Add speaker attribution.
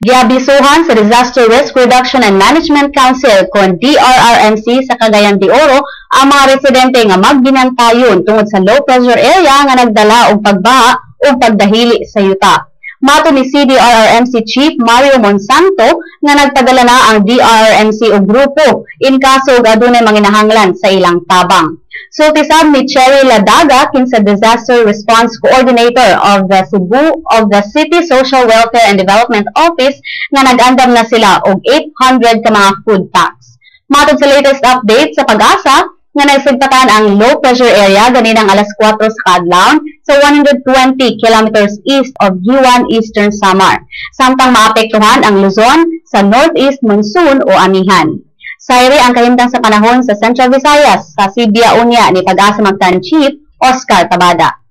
Speaker 1: Giabisuhan sa Disaster Risk Reduction and Management Council kon DRRMC sa Cagayan de Oro ang mga residente nga magginantayon tungod sa low pressure area nga nagdala og pagbaha o pagdahili sa yuta. Mato ni CDRRMC Chief Mario Monsanto nga nagpadala na ang DRRMC og grupo in kaso og adunay manginahanglan sa ilang tabang. Sultisab ni Cherry Ladaga kinsa Disaster Response Coordinator of the City Social Welfare and Development Office nga nag-andam na sila og 800 ka mga food packs. Matod sa latest update sa Pag-asa nga nagsugpatan ang low pressure area ganinang alas 4 sa kadlawon sa 120 kilometers east of Giwan, Eastern Samar. Samtang maapektuhan ang Luzon sa northeast monsoon o amihan. Sayri ang kahimtang sa panahon sa Central Visayas sa Sibia Unya ni Pag-asa Mactan Chief Oscar Tabada.